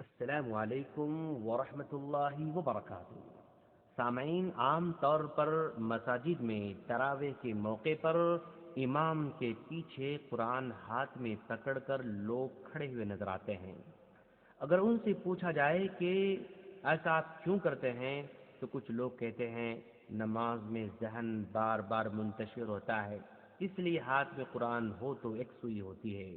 السلام علیکم ورحمۃ اللہ وبرکاتہ۔ سامعین، عام طور پر مساجد میں تراویح کے موقع پر امام کے پیچھے قرآن ہاتھ میں پکڑ کر لوگ کھڑے ہوئے نظر آتے ہیں۔ اگر ان سے پوچھا جائے کہ ایسا آپ کیوں کرتے ہیں تو کچھ لوگ کہتے ہیں نماز میں ذہن بار بار منتشر ہوتا ہے، اس لیے ہاتھ میں قرآن ہو تو یکسوئی ہوتی ہے۔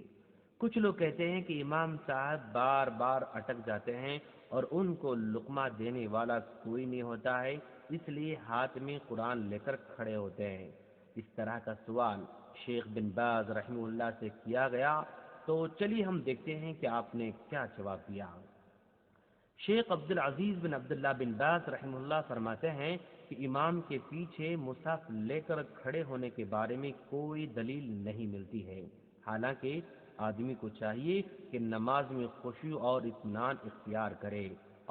کچھ لوگ کہتے ہیں کہ امام صاحب بار بار اٹک جاتے ہیں اور ان کو لقمہ دینے والا کوئی نہیں ہوتا ہے، اس لیے ہاتھ میں قرآن لے کر کھڑے ہوتے ہیں۔ اس طرح کا سوال شیخ بن باز رحمہ اللہ سے کیا گیا، تو چلیے ہم دیکھتے ہیں کہ آپ نے کیا جواب دیا۔ شیخ عبدالعزیز بن عبداللہ بن باز رحمہ اللہ فرماتے ہیں کہ امام کے پیچھے مصحف لے کر کھڑے ہونے کے بارے میں کوئی دلیل نہیں ملتی ہے، حالانکہ آدمی کو چاہیے کہ نماز میں خشوع اور اطمینان اختیار کرے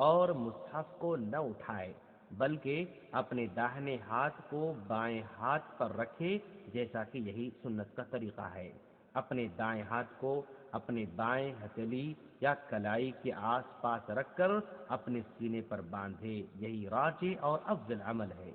اور مصحف کو نہ اٹھائے، بلکہ اپنے داہنے ہاتھ کو بائیں ہاتھ پر رکھے، جیسا کہ یہی سنت کا طریقہ ہے۔ اپنے دائیں ہاتھ کو اپنے بائیں ہتھیلی یا کلائی کے آس پاس رکھ کر اپنے سینے پر باندھے، یہی راجح اور افضل عمل ہے۔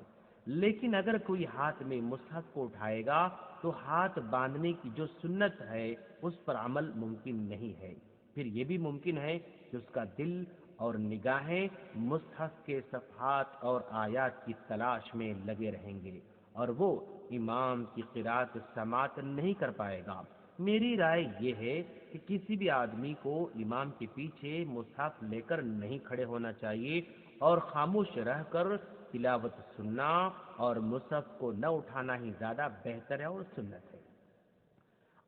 لیکن اگر کوئی ہاتھ میں مصحف کو اٹھائے گا تو ہاتھ باندھنے کی جو سنت ہے اس پر عمل ممکن نہیں ہے، پھر یہ بھی ممکن ہے کہ اس کا دل اور نگاہیں مصحف کے صفحات اور آیات کی تلاش میں لگے رہیں گے اور وہ امام کی قرات سماعت نہیں کر پائے گا۔ میری رائے یہ ہے کہ کسی بھی آدمی کو امام کے پیچھے مصحف لے کر نہیں کھڑے ہونا چاہیے اور خاموش رہ کر تلاوت سننا اور مصحف کو نہ اٹھانا ہی زیادہ بہتر ہے اور سنت ہے۔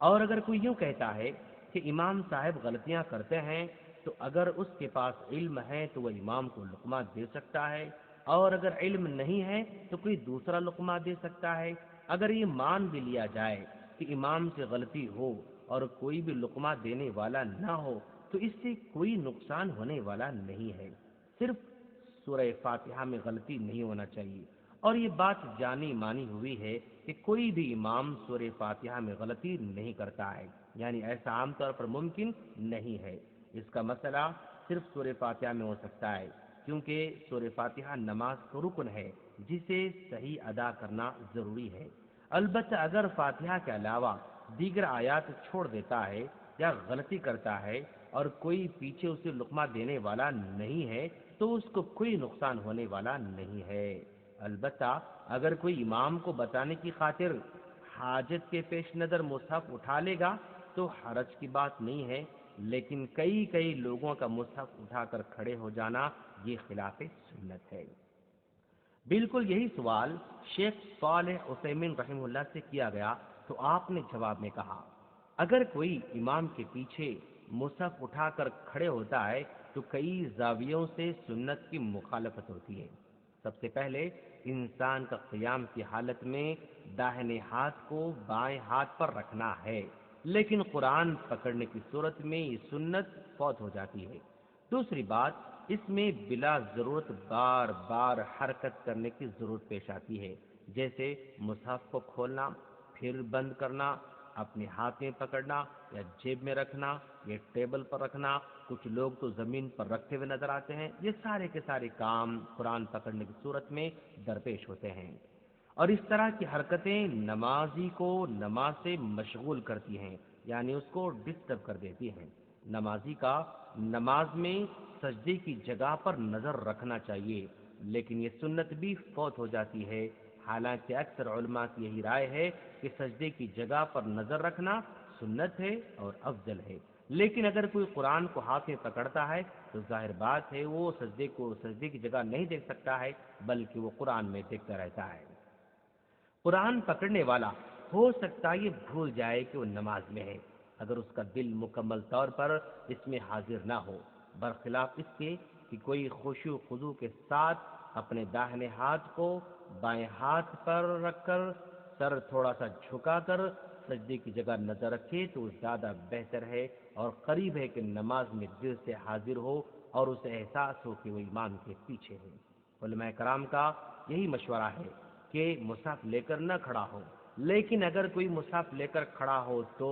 اور اگر کوئی یوں کہتا ہے کہ امام صاحب غلطیاں کرتے ہیں تو اگر اس کے پاس علم ہے تو وہ امام کو لقمہ دے سکتا ہے، اور اگر علم نہیں ہے تو کوئی دوسرا لقمہ دے سکتا ہے۔ اگر یہ مان بھی لیا جائے کہ امام سے غلطی ہو اور کوئی بھی لقمہ دینے والا نہ ہو تو اس سے کوئی نقصان ہونے والا نہیں ہے، صرف سورہ فاتحہ میں غلطی نہیں ہونا چاہیے، اور یہ بات جانی مانی ہوئی ہے کہ کوئی بھی امام سورہ فاتحہ میں غلطی نہیں کرتا ہے، یعنی ایسا عام طور پر ممکن نہیں ہے۔ اس کا مسئلہ صرف سورہ فاتحہ میں ہو سکتا ہے، کیونکہ سورہ فاتحہ نماز کا رکن ہے جسے صحیح ادا کرنا ضروری ہے۔ البتہ اگر فاتحہ کے علاوہ دیگر آیات چھوڑ دیتا ہے یا غلطی کرتا ہے اور کوئی پیچھے اسے لقمہ دینے والا نہیں ہے تو اس کو کوئی نقصان ہونے والا نہیں ہے۔ البتہ اگر کوئی امام کو بتانے کی خاطر حاجت کے پیش نظر مصحف اٹھا لے گا تو حرج کی بات نہیں ہے، لیکن کئی لوگوں کا مصحف اٹھا کر کھڑے ہو جانا یہ خلاف سنت ہے۔ بالکل یہی سوال شیخ صالح عثیمین رحمہ اللہ سے کیا گیا تو آپ نے جواب میں کہا، اگر کوئی امام کے پیچھے مصحف اٹھا کر کھڑے ہوتا ہے تو کئی زاویوں سے سنت کی مخالفت ہوتی ہے۔ سب سے پہلے انسان کا قیام کی حالت میں داہنے ہاتھ کو بائیں ہاتھ پر رکھنا ہے، لیکن قرآن پکڑنے کی صورت میں یہ سنت فوت ہو جاتی ہے۔ دوسری بات، اس میں بلا ضرورت بار بار حرکت کرنے کی ضرورت پیش آتی ہے، جیسے مصحف کو کھولنا، پھر بند کرنا، اپنے ہاتھ میں پکڑنا یا جیب میں رکھنا یا ٹیبل پر رکھنا، کچھ لوگ تو زمین پر رکھتے ہوئے نظر آتے ہیں۔ یہ سارے کے سارے کام قرآن پکڑنے کی صورت میں درپیش ہوتے ہیں، اور اس طرح کی حرکتیں نمازی کو نماز سے مشغول کرتی ہیں، یعنی اس کو ڈسٹرب کر دیتی ہیں۔ نمازی کا نماز میں سجدے کی جگہ پر نظر رکھنا چاہیے، لیکن یہ سنت بھی فوت ہو جاتی ہے، حالانکہ اکثر علماء کی یہی رائے ہے کہ سجدے کی جگہ پر نظر رکھنا سنت ہے اور افضل ہے۔ لیکن اگر کوئی قرآن کو ہاتھ میں پکڑتا ہے تو ظاہر بات ہے وہ سجدے کی جگہ نہیں دیکھ سکتا ہے، بلکہ وہ قرآن میں دیکھتا رہتا ہے۔ قرآن پکڑنے والا ہو سکتا ہے یہ بھول جائے کہ وہ نماز میں ہے، اگر اس کا دل مکمل طور پر اس میں حاضر نہ ہو، برخلاف اس کے کہ کوئی خشوع و خضوع کے ساتھ اپنے داہنے ہاتھ کو بائیں ہاتھ پر رکھ کر سر تھوڑا سا جھکا کر سجدے کی جگہ نظر رکھے تو زیادہ بہتر ہے اور قریب ہے کہ نماز میں دل سے حاضر ہو اور اسے احساس ہو کہ وہ امام کے پیچھے ہے۔ علماء کرام کا یہی مشورہ ہے کہ مصحف لے کر نہ کھڑا ہو، لیکن اگر کوئی مصحف لے کر کھڑا ہو تو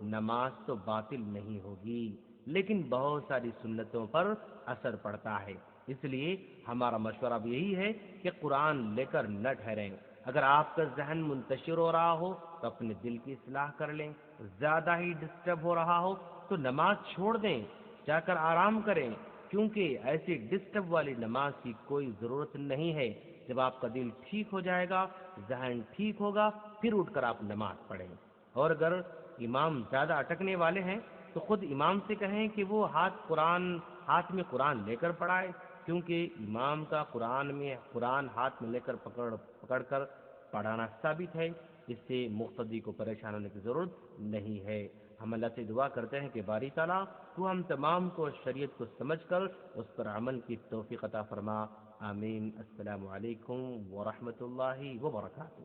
نماز تو باطل نہیں ہوگی، لیکن بہت ساری سنتوں پر اثر پڑتا ہے۔ اس لیے ہمارا مشورہ بھی یہی ہے کہ قرآن لے کر نہ ٹھہریں۔ اگر آپ کا ذہن منتشر ہو رہا ہو تو اپنے دل کی اصلاح کر لیں، زیادہ ہی ڈسٹرب ہو رہا ہو تو نماز چھوڑ دیں، جا کر آرام کریں، کیونکہ ایسی ڈسٹرب والی نماز کی کوئی ضرورت نہیں ہے۔ جب آپ کا دل ٹھیک ہو جائے گا، ذہن ٹھیک ہوگا، پھر اٹھ کر آپ نماز پڑھیں۔ اور اگر امام زیادہ اٹکنے والے ہیں تو خود امام سے کہیں کہ وہ ہاتھ میں قرآن لے کر پڑھائے، کیونکہ امام کا قرآن ہاتھ میں لے کر پکڑ کر پڑھانا ثابت ہے۔ اس سے مقتدی کو پریشان ہونے کی ضرورت نہیں ہے۔ ہم اللہ سے دعا کرتے ہیں کہ باری تعالیٰ تو ہم تمام کو شریعت کو سمجھ کر اس پر عمل کی توفیق عطا فرما۔ آمین۔ السلام علیکم ورحمۃ اللہ وبرکاتہ۔